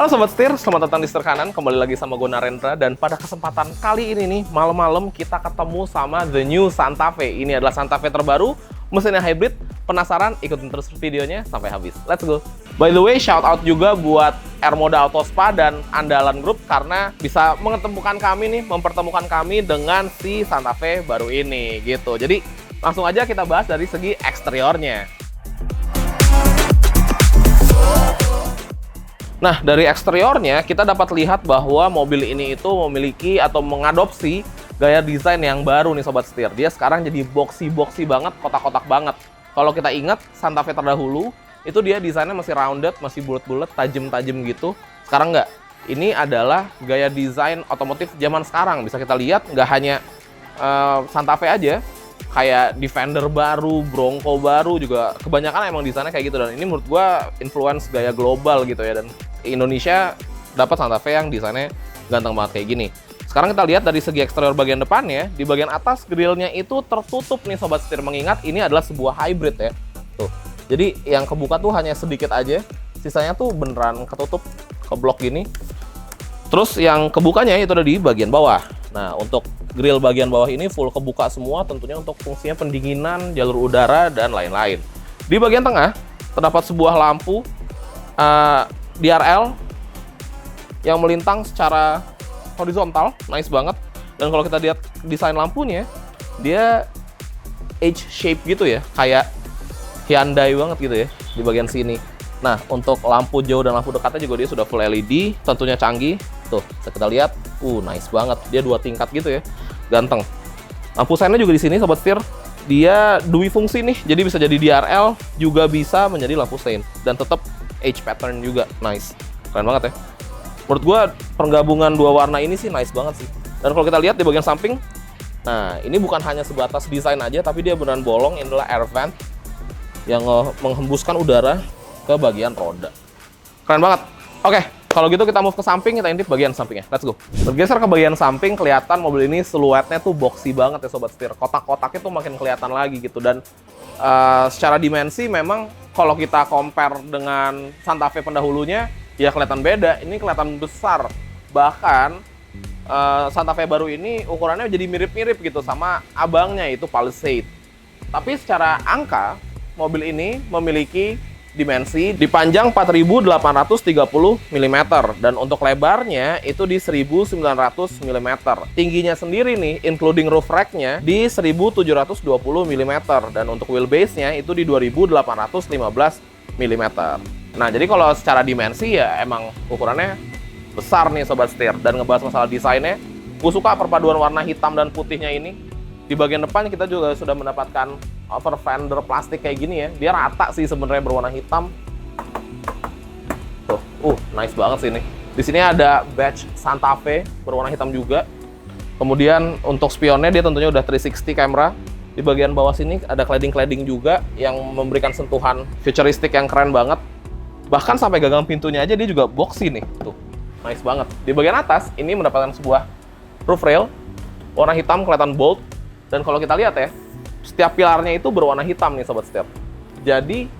Halo Sobat Setir, selamat datang di Setir Kanan. Kembali lagi sama gue Narendra. Dan pada kesempatan kali ini nih, malam-malam kita ketemu sama the new Santa Fe. Ini adalah Santa Fe terbaru, mesinnya hybrid. Penasaran? Ikutin terus videonya sampai habis. Let's go! By the way, shout out juga buat R Moda Auto Spa dan Andalan Group karena bisa mempertemukan kami dengan si Santa Fe baru ini gitu. Jadi langsung aja kita bahas dari segi eksteriornya. Nah, dari eksteriornya kita dapat lihat bahwa mobil ini itu memiliki atau mengadopsi gaya desain yang baru nih Sobat Setir. Dia sekarang jadi boxy banget, kotak-kotak banget. Kalau kita ingat Santa Fe terdahulu, itu dia desainnya masih rounded, masih bulat-bulat, tajam-tajam gitu. Sekarang nggak. Ini adalah gaya desain otomotif zaman sekarang. Bisa kita lihat nggak hanya Santa Fe aja, kayak Defender baru, Bronco baru juga kebanyakan emang desainnya kayak gitu. Dan ini menurut gua influence gaya global gitu ya. Dan Indonesia dapat Santa Fe yang desainnya ganteng banget kayak gini. Sekarang kita lihat dari segi eksterior bagian depannya, di bagian atas grillnya itu tertutup nih Sobat Setir. Mengingat ini adalah sebuah hybrid ya. Tuh. Jadi yang kebuka tuh hanya sedikit aja, sisanya tuh beneran ketutup, keblok gini. Terus yang kebukanya itu ada di bagian bawah. Nah, untuk grill bagian bawah ini full kebuka semua, tentunya untuk fungsinya pendinginan, jalur udara, dan lain-lain. Di bagian tengah terdapat sebuah lampu DRL yang melintang secara horizontal, nice banget. Dan kalau kita lihat desain lampunya, dia H-shape gitu ya, kayak Hyundai banget gitu ya di bagian sini. Nah, untuk lampu jauh dan lampu dekatnya juga dia sudah full LED, tentunya canggih. Tuh, kita lihat, nice banget. Dia 2 tingkat gitu ya, ganteng. Lampu seinnya juga di sini Sobat Setir. Dia dui fungsi nih, jadi bisa jadi DRL, juga bisa menjadi lampu sein. Dan tetap H pattern juga, nice. Keren banget ya. Menurut gua penggabungan 2 warna ini sih nice banget sih. Dan kalau kita lihat di bagian samping, nah ini bukan hanya sebatas desain aja, tapi dia beneran bolong. Ini adalah air vent yang menghembuskan udara ke bagian roda. Keren banget. Oke, kalau gitu kita move ke samping, kita intip bagian sampingnya. Let's go. Bergeser ke bagian samping, kelihatan mobil ini siluetnya tuh boxy banget ya Sobat Setir. Kotak-kotaknya tuh makin kelihatan lagi gitu. Dan secara dimensi memang kalau kita compare dengan Santa Fe pendahulunya, ya kelihatan beda. Ini kelihatan besar. Bahkan Santa Fe baru ini ukurannya jadi mirip-mirip gitu sama abangnya, itu Palisade. Tapi secara angka, mobil ini memiliki dimensi di panjang 4.830 mm dan untuk lebarnya itu di 1.900 mm. Tingginya sendiri nih, including roof rack-nya di 1.720 mm dan untuk wheelbase-nya itu di 2.815 mm. Nah, jadi kalau secara dimensi ya emang ukurannya besar nih Sobat Setir. Dan ngebahas masalah desainnya, gue suka perpaduan warna hitam dan putihnya ini. Di bagian depan kita juga sudah mendapatkan over fender plastik kayak gini ya. Dia rata sih sebenarnya berwarna hitam. Tuh, nice banget sih ini. Di sini ada badge Santa Fe berwarna hitam juga. Kemudian untuk spionnya dia tentunya udah 360 kamera. Di bagian bawah sini ada cladding-cladding juga yang memberikan sentuhan futuristik yang keren banget. Bahkan sampai gagang pintunya aja dia juga boxy nih. Tuh, nice banget. Di bagian atas ini mendapatkan sebuah roof rail warna hitam, kelihatan bold. Dan kalau kita lihat ya, setiap pilarnya itu berwarna hitam nih Sobat Setir. Jadi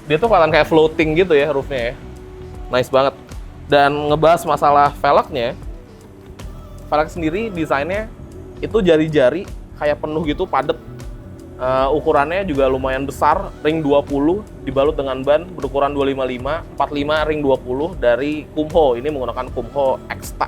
dia tuh kelihatan kayak floating gitu ya roofnya ya. Nice banget. Dan ngebahas masalah velgnya, velg sendiri desainnya itu jari-jari kayak penuh gitu, padet. Ukurannya juga lumayan besar, ring 20 dibalut dengan ban berukuran 255, 45 ring 20 dari Kumho. Ini menggunakan Kumho Exta.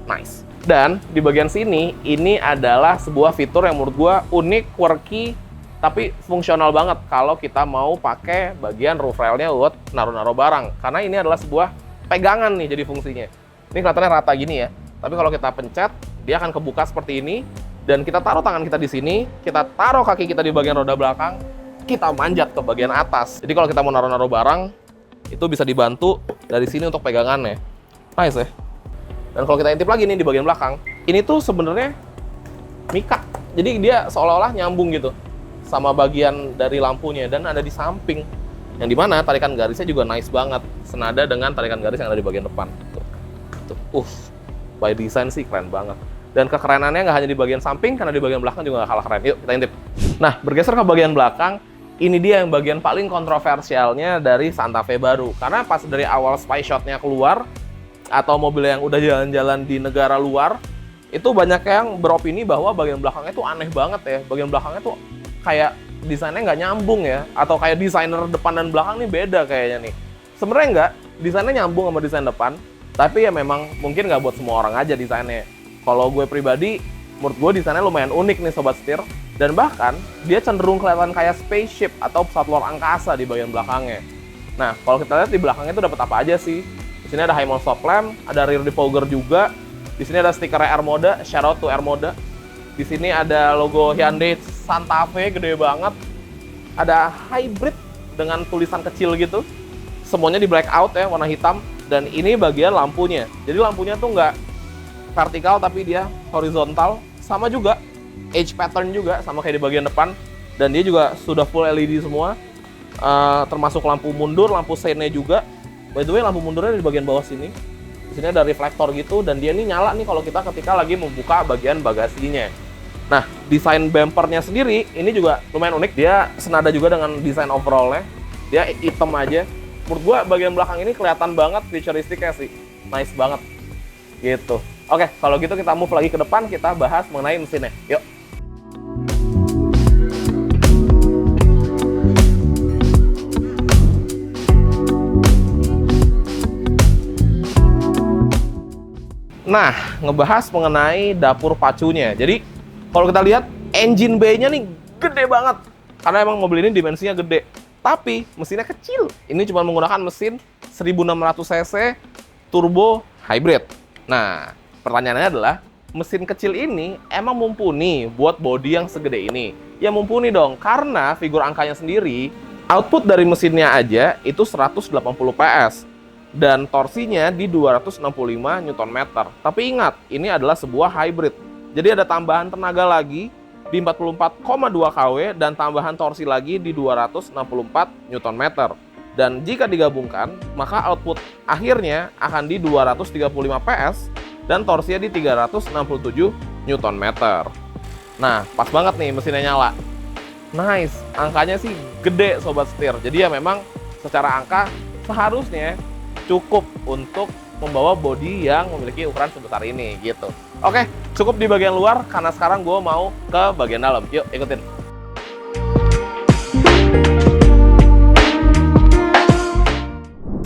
Nice. Dan di bagian sini, ini adalah sebuah fitur yang menurut gua unik, quirky, tapi fungsional banget kalau kita mau pakai bagian roof railnya buat naruh-naruh barang. Karena ini adalah sebuah pegangan nih jadi fungsinya. Ini kelihatannya rata gini ya. Tapi kalau kita pencet, dia akan kebuka seperti ini. Dan kita taruh tangan kita di sini, kita taruh kaki kita di bagian roda belakang, kita manjat ke bagian atas. Jadi kalau kita mau naruh-naruh barang, itu bisa dibantu dari sini untuk pegangannya. Nice ya. Dan kalau kita intip lagi nih di bagian belakang, ini tuh sebenarnya mika. Jadi dia seolah-olah nyambung gitu sama bagian dari lampunya dan ada di samping. Yang dimana tarikan garisnya juga nice banget, senada dengan tarikan garis yang ada di bagian depan. Tuh, by design sih keren banget. Dan kekerenannya nggak hanya di bagian samping, karena di bagian belakang juga nggak kalah keren. Yuk kita intip. Nah, bergeser ke bagian belakang, ini dia yang bagian paling kontroversialnya dari Santa Fe baru. Karena pas dari awal spy shot-nya keluar, atau mobil yang udah jalan-jalan di negara luar, itu banyak yang beropini bahwa bagian belakangnya tuh aneh banget ya. Bagian belakangnya tuh kayak desainnya nggak nyambung ya. Atau kayak desainer depan dan belakang nih beda kayaknya nih. Sebenarnya nggak, desainnya nyambung sama desain depan. Tapi ya memang mungkin nggak buat semua orang aja desainnya. Kalau gue pribadi, menurut gue desainnya lumayan unik nih Sobat Setir. Dan bahkan, dia cenderung kelihatan kayak spaceship atau pesawat luar angkasa di bagian belakangnya. Nah, kalau kita lihat di belakangnya itu dapat apa aja sih? Di sini ada high mount stop lamp, ada rear defogger juga. Di sini ada stiker Air Moda, shout out to Air Moda. Di sini ada logo Hyundai Santa Fe, gede banget. Ada hybrid dengan tulisan kecil gitu. Semuanya di blackout ya, warna hitam. Dan ini bagian lampunya. Jadi lampunya tuh nggak vertikal, tapi dia horizontal. Sama juga edge pattern juga, sama kayak di bagian depan. Dan dia juga sudah full LED semua, termasuk lampu mundur, lampu seinnya juga. By the way, lampu mundurnya di bagian bawah sini. Di sini ada reflektor gitu, dan dia ini nyala nih kalau kita ketika lagi membuka bagian bagasinya. Nah, desain bumpernya sendiri ini juga lumayan unik. Dia senada juga dengan desain overallnya. Dia hitam aja. Menurut gua bagian belakang ini kelihatan banget futuristiknya sih. Nice banget. Gitu. Oke, kalau gitu kita move lagi ke depan, kita bahas mengenai mesinnya. Yuk. Nah, ngebahas mengenai dapur pacunya. Jadi, kalau kita lihat, engine bay-nya nih gede banget. Karena emang mobil ini dimensinya gede. Tapi, mesinnya kecil. Ini cuma menggunakan mesin 1600 cc turbo hybrid. Nah, pertanyaannya adalah, mesin kecil ini emang mumpuni buat bodi yang segede ini? Ya mumpuni dong, karena figur angkanya sendiri, output dari mesinnya aja itu 180 PS. Dan torsinya di 265 Nm. Tapi ingat, ini adalah sebuah hybrid. Jadi ada tambahan tenaga lagi di 44,2 kW dan tambahan torsi lagi di 264 Nm. Dan jika digabungkan, maka output akhirnya akan di 235 PS dan torsinya di 367 Nm. Nah, pas banget nih mesinnya nyala. Nice, angkanya sih gede Sobat Setir. Jadi ya memang secara angka seharusnya cukup untuk membawa bodi yang memiliki ukuran sebesar ini gitu. Oke, cukup di bagian luar karena sekarang gue mau ke bagian dalam. Yuk, ikutin.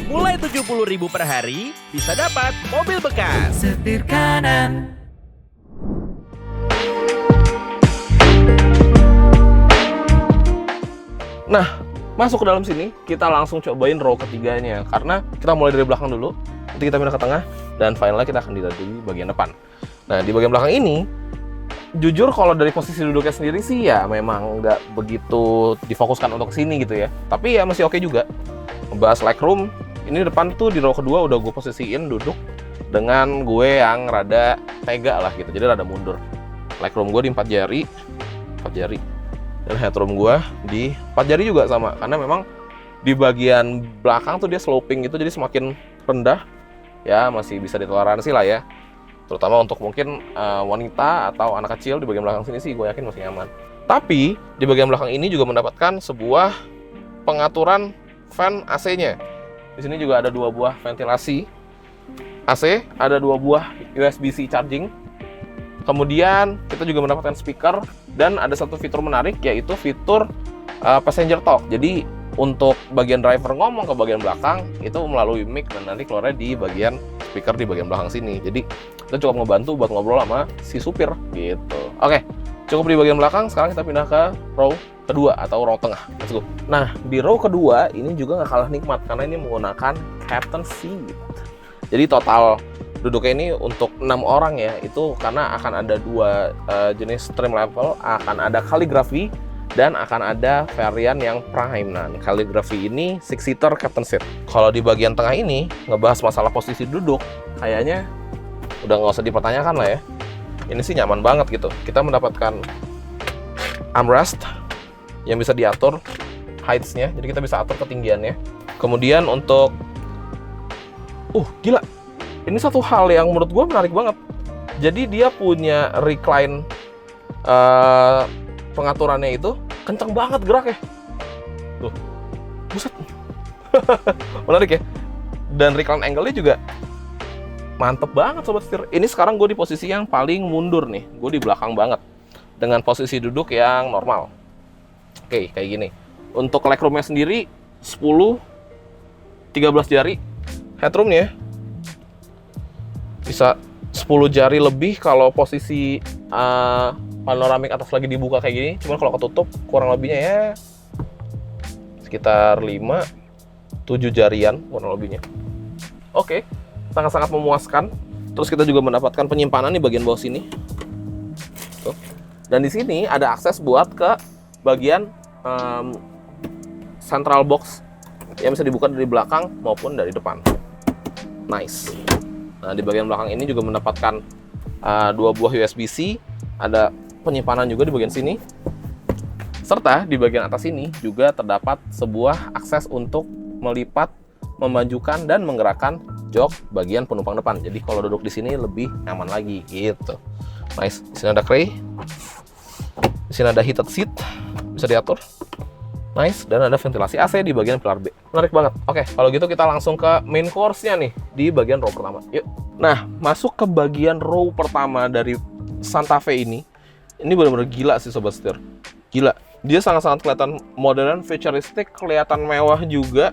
Mulai 70.000 per hari bisa dapat mobil bekas. Setir kanan. Nah, masuk ke dalam sini, kita langsung cobain row ketiganya. Karena kita mulai dari belakang dulu, nanti kita pindah ke tengah, dan finalnya kita akan dilihat di bagian depan. Nah, di bagian belakang ini, jujur kalau dari posisi duduknya sendiri sih ya memang nggak begitu difokuskan untuk kesini gitu ya. Tapi ya masih oke juga. Ngebahas legroom, ini depan tuh di row kedua udah gue posisiin duduk dengan gue yang rada tega lah gitu, jadi rada mundur. Legroom gue di 4 jari. Dan headroom gue di 4 jari juga sama, karena memang di bagian belakang tuh dia sloping gitu, jadi semakin rendah ya masih bisa ditoleransi lah ya, terutama untuk mungkin wanita atau anak kecil. Di bagian belakang sini sih gue yakin masih nyaman. Tapi di bagian belakang ini juga mendapatkan sebuah pengaturan fan AC-nya. Di sini juga ada 2 buah ventilasi AC, ada 2 buah USB-C charging. Kemudian kita juga mendapatkan speaker dan ada satu fitur menarik, yaitu fitur passenger talk. Jadi untuk bagian driver ngomong ke bagian belakang itu melalui mic dan nanti keluarnya di bagian speaker di bagian belakang sini. Jadi itu cukup ngebantu buat ngobrol sama si supir gitu. Oke, cukup di bagian belakang. Sekarang kita pindah ke row kedua atau row tengah. Let's go. Nah, di row kedua ini juga nggak kalah nikmat karena ini menggunakan captain seat. Jadi total duduknya ini untuk 6 orang ya, itu karena akan ada 2 jenis trim level, akan ada calligraphy dan akan ada varian yang prime. Nah, calligraphy ini 6-seater captain seat. Kalau di bagian tengah ini ngebahas masalah posisi duduk, kayaknya udah nggak usah dipertanyakan lah ya. Ini sih nyaman banget gitu. Kita mendapatkan armrest yang bisa diatur heights-nya, jadi kita bisa atur ketinggiannya. Kemudian untuk gila, ini satu hal yang menurut gue menarik banget. Jadi dia punya recline, pengaturannya itu kenceng banget geraknya. Tuh, buset. Menarik ya. Dan recline angle-nya juga mantep banget sobat setir. Ini sekarang gue di posisi yang paling mundur nih. Gue di belakang banget dengan posisi duduk yang normal. Oke, kayak gini. Untuk legroomnya sendiri 10 13 jari. Headroomnya bisa 10 jari lebih kalau posisi panoramik atas lagi dibuka kayak gini. Cuman kalau ketutup kurang lebihnya ya sekitar 5-7 jarian kurang lebihnya. Oke, sangat-sangat memuaskan. Terus kita juga mendapatkan penyimpanan di bagian bawah sini. Tuh. Dan di sini ada akses buat ke bagian central box yang bisa dibuka dari belakang maupun dari depan. Nice. Nah, di bagian belakang ini juga mendapatkan 2 buah USB-C, ada penyimpanan juga di bagian sini. Serta di bagian atas ini juga terdapat sebuah akses untuk melipat, memajukan dan menggerakkan jok bagian penumpang depan. Jadi kalau duduk di sini lebih nyaman lagi gitu. Nice. Di sini ada tray. Di sini ada heated seat, bisa diatur. Nice, dan ada ventilasi AC di bagian pilar B. Menarik banget. Oke, kalau gitu kita langsung ke main course-nya nih, di bagian row pertama. Yuk. Nah, masuk ke bagian row pertama dari Santa Fe ini benar-benar gila sih sobat setir. Gila. Dia sangat-sangat kelihatan modern, futuristik, kelihatan mewah juga.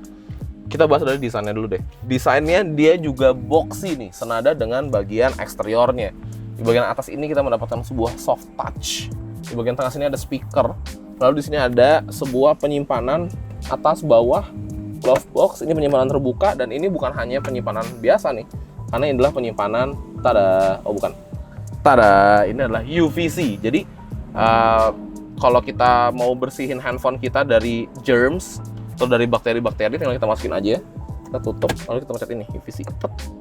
Kita bahas dari desainnya dulu deh. Desainnya dia juga boxy nih, senada dengan bagian eksteriornya. Di bagian atas ini kita mendapatkan sebuah soft touch. Di bagian tengah sini ada speaker. Lalu di sini ada sebuah penyimpanan atas bawah glove box. Ini penyimpanan terbuka dan ini bukan hanya penyimpanan biasa nih, karena ini adalah penyimpanan ini adalah UVC. Jadi kalau kita mau bersihin handphone kita dari germs atau dari bakteri-bakteri, tinggal kita masukin aja, kita tutup, lalu kita pencet ini UVC,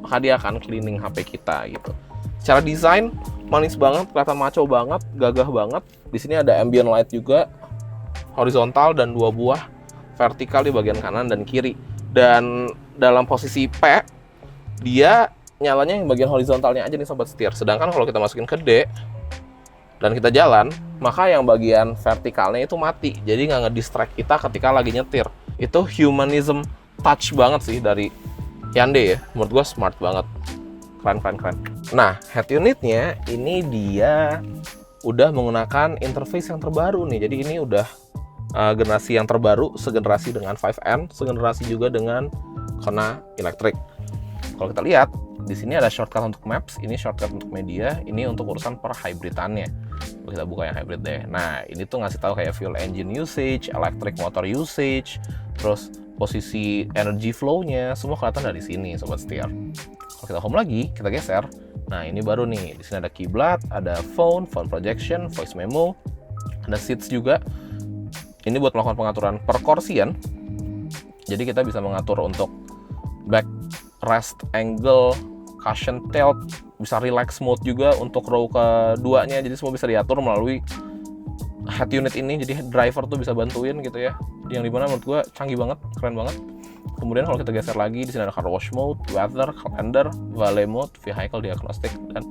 maka dia akan cleaning HP kita gitu. Secara desain manis banget, kelihatan maco banget, gagah banget. Di sini ada ambient light juga, horizontal dan 2 buah vertikal di bagian kanan dan kiri. Dan dalam posisi P, dia nyalanya yang bagian horizontalnya aja nih sobat setir. Sedangkan kalau kita masukin ke D dan kita jalan, maka yang bagian vertikalnya itu mati. Jadi nggak ngedistract kita ketika lagi nyetir. Itu humanism touch banget sih dari Hyundai ya. Menurut gua smart banget. Keren. Nah, head unitnya ini dia udah menggunakan interface yang terbaru nih. Jadi ini udah generasi yang terbaru, segenerasi dengan 5N, segenerasi juga dengan Kona Electric. Kalau kita lihat, di sini ada shortcut untuk Maps, ini shortcut untuk media, ini untuk urusan per hybridannya. Kita buka yang hybrid deh. Nah, ini tuh ngasih tahu kayak fuel engine usage, electric motor usage, terus posisi energy flow-nya, semua kelihatan dari sini, sobat setir. Kalau kita home lagi, kita geser. Nah, ini baru nih. Di sini ada kiblat, ada phone projection, voice memo, ada seats juga. Ini buat melakukan pengaturan perkursian. Jadi kita bisa mengatur untuk back rest angle, cushion tilt, bisa relax mode juga untuk row keduanya. Jadi semua bisa diatur melalui head unit ini. Jadi driver tuh bisa bantuin gitu ya. Yang dimana menurut gue canggih banget, keren banget. Kemudian kalau kita geser lagi, di sini ada car wash mode, weather, calendar, valet mode, vehicle diagnostic, dan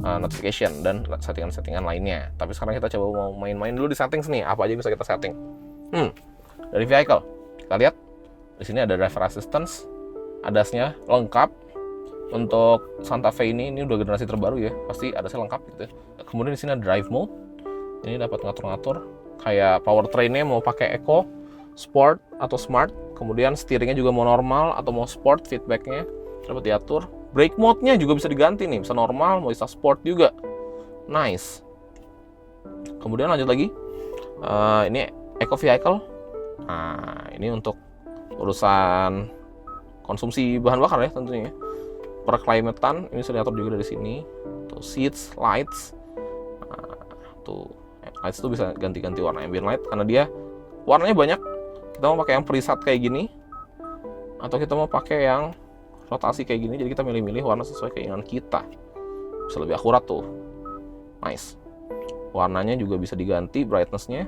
notification dan settingan-settingan lainnya. Tapi sekarang kita coba mau main-main dulu di settings nih, apa aja bisa kita setting. Dari vehicle, kita lihat di sini ada driver assistance, ADAS-nya lengkap. Untuk Santa Fe ini udah generasi terbaru ya, pasti ADAS-nya lengkap gitu. Kemudian di sini ada drive mode, ini dapat ngatur-ngatur kayak powertrain-nya mau pakai eco, sport atau smart. Kemudian steeringnya juga mau normal atau mau sport, feedbacknya dapat diatur. Brake mode-nya juga bisa diganti nih, bisa normal, mau bisa sport juga. Nice. Kemudian lanjut lagi, ini eco vehicle. Nah, ini untuk urusan konsumsi bahan bakar ya tentunya. Perklimatean, ini bisa diatur juga dari sini. Tuh seats, lights. Nah, tuh lights tuh bisa ganti-ganti warna ambient light karena dia warnanya banyak. Kita mau pakai yang preset kayak gini, atau kita mau pakai yang rotasi kayak gini, jadi kita milih-milih warna sesuai keinginan kita. Bisa lebih akurat tuh. Nice. Warnanya juga bisa diganti, brightness-nya.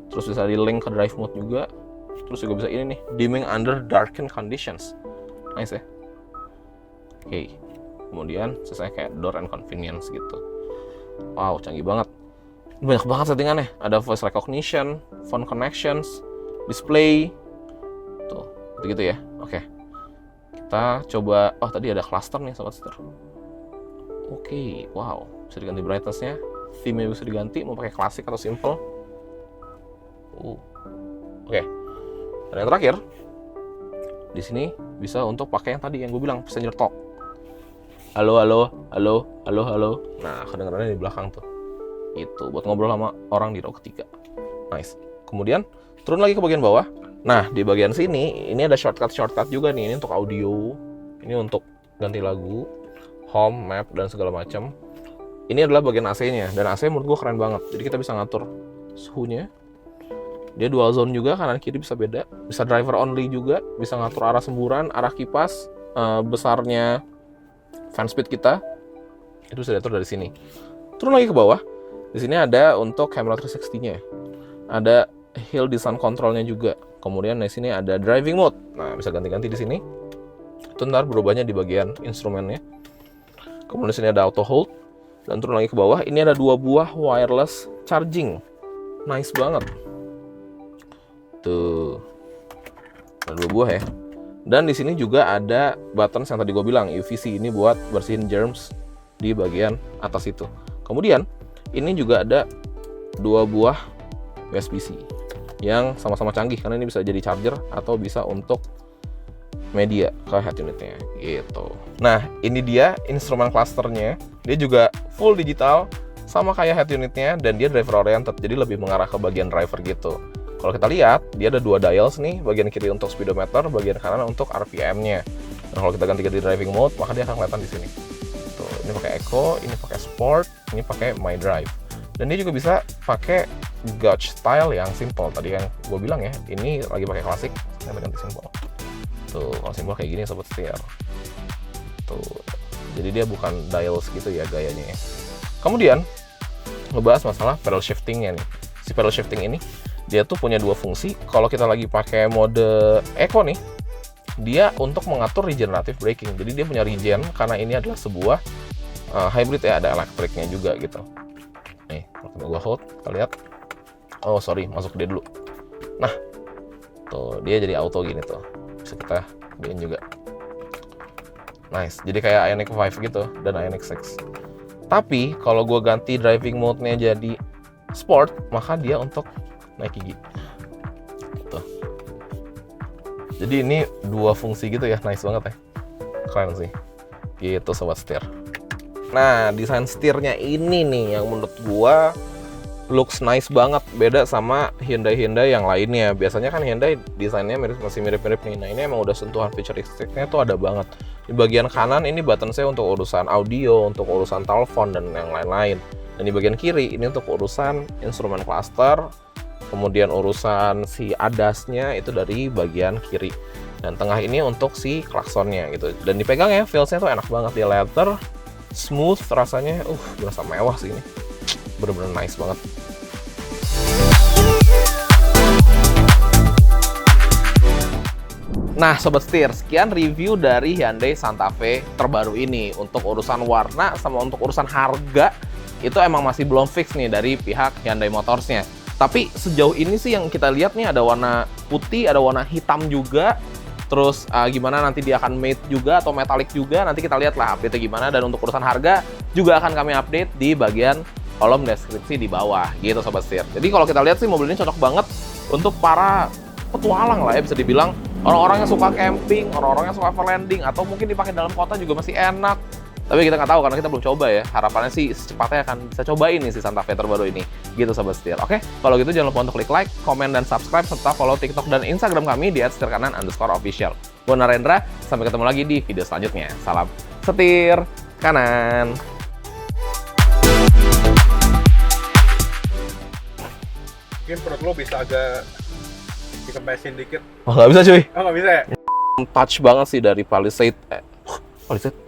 Terus bisa di-link ke drive mode juga. Terus juga bisa ini nih, dimming under darkened conditions. Nice ya. Oke. Kemudian sisanya kayak door and convenience gitu. Wow, canggih banget. Banyak banget settingannya. Ada voice recognition, phone connections, display, tuh, gitu-gitu ya. Oke, kita coba. Oh, tadi ada cluster nih sobat setir. Oke, wow, bisa diganti brightness-nya, theme-nya bisa diganti, mau pakai klasik atau simple. Oke, dan yang terakhir, di sini bisa untuk pakai yang tadi yang gue bilang, passenger talk. Halo, halo, halo, halo, halo. Nah, kedengarannya di belakang tuh. Itu buat ngobrol sama orang di row ketiga. Nice. Kemudian turun lagi ke bagian bawah. Nah, di bagian sini ini ada shortcut juga nih. Ini untuk audio, ini untuk ganti lagu, home, map, dan segala macam. Ini adalah bagian AC-nya, dan AC menurut gue keren banget. Jadi kita bisa ngatur suhunya. Dia dual zone juga, kanan kiri bisa beda. Bisa driver only juga, bisa ngatur arah semburan, arah kipas, besarnya fan speed kita. Itu bisa diatur dari sini. Turun lagi ke bawah. Di sini ada untuk camera 360-nya. Ada hill descent control-nya juga. Kemudian di sini ada driving mode. Nah, bisa ganti-ganti di sini. Itu ntar berubahnya di bagian instrumennya. Kemudian di sini ada auto hold. Dan turun lagi ke bawah, ini ada 2 buah wireless charging. Nice banget. Tuh. Ada 2 buah ya. Dan di sini juga ada button yang tadi gue bilang, UVC, ini buat bersihin germs di bagian atas itu. Kemudian ini juga ada 2 buah USB-C yang sama-sama canggih karena ini bisa jadi charger atau bisa untuk media ke head unitnya gitu. Nah, ini dia instrumen clusternya. Dia juga full digital sama kayak head unitnya, dan dia driver oriented, jadi lebih mengarah ke bagian driver gitu. Kalau kita lihat, dia ada 2 dials nih, bagian kiri untuk speedometer, bagian kanan untuk RPM-nya. Nah, kalau kita ganti di driving mode, maka dia akan kelihatan di sini. Tuh, ini pakai Eco, ini pakai Sport, ini pakai My Drive. Dan dia juga bisa pakai gauge style yang simple. Tadi yang gue bilang ya, ini lagi pakai klasik, saya ganti simple. Tuh, kalau simple kayak gini sobat setir. Tuh, jadi dia bukan dials gitu ya gayanya ya. Kemudian ngebahas masalah pedal shifting-nya nih. Si pedal shifting ini dia tuh punya 2 fungsi. Kalau kita lagi pakai mode Eco nih, dia untuk mengatur regenerative braking. Jadi dia punya regen karena ini adalah sebuah hybrid ya, ada elektriknya juga gitu. Nih, kalau gua hold, kita lihat. Oh sorry, masuk dia dulu. Nah, tuh dia jadi auto gini tuh. Bisa kita gedein juga. Nice, jadi kayak Ioniq 5 gitu dan Ioniq 6. Tapi kalau gua ganti driving mode-nya jadi Sport, maka dia untuk naik gigi. Tuh. Jadi ini 2 fungsi gitu ya, nice banget ya. Keren sih. Gitu sobat setir. Nah, desain setirnya ini nih yang menurut gua looks nice banget, beda sama Hyundai yang lainnya. Biasanya kan Hyundai desainnya masih mirip-mirip nih. Nah, ini emang udah sentuhan futuristiknya tuh ada banget. Di bagian kanan ini button saya untuk urusan audio, untuk urusan telepon dan yang lain-lain. Dan di bagian kiri ini untuk urusan instrumen cluster, kemudian urusan si ADAS-nya itu dari bagian kiri. Dan tengah ini untuk si klaksonnya gitu. Dan dipegang ya, feels-nya tuh enak banget, di leather, smooth rasanya, berasa mewah sih ini. Bener-bener nice banget. Nah sobat setir, sekian review dari Hyundai Santa Fe terbaru ini. Untuk urusan warna sama untuk urusan harga, itu emang masih belum fix nih dari pihak Hyundai Motorsnya. Tapi sejauh ini sih yang kita lihat nih ada warna putih, ada warna hitam juga. Terus gimana nanti dia akan matte juga atau metallic juga, nanti kita lihat lah update-nya gimana. Dan untuk urusan harga juga akan kami update di bagian kolom deskripsi di bawah gitu sobat setir. Jadi kalau kita lihat sih mobil ini cocok banget untuk para petualang lah ya, bisa dibilang. Orang-orang yang suka camping, orang-orang yang suka overlanding, atau mungkin dipakai dalam kota juga masih enak. Tapi kita nggak tahu karena kita belum coba ya. Harapannya sih secepatnya akan bisa cobain nih si Santa Fe terbaru ini. Gitu sobat setir. Oke, kalau gitu jangan lupa untuk klik like, komen, dan subscribe, serta follow TikTok dan Instagram kami di @setirkanan_official. Gue Narendra, sampai ketemu lagi di video selanjutnya. Salam setir kanan. Mungkin perut lo bisa agak dikempesin dikit. Oh nggak bisa cuy. Oh nggak bisa ya? Touch banget sih dari Palisade. Palisade?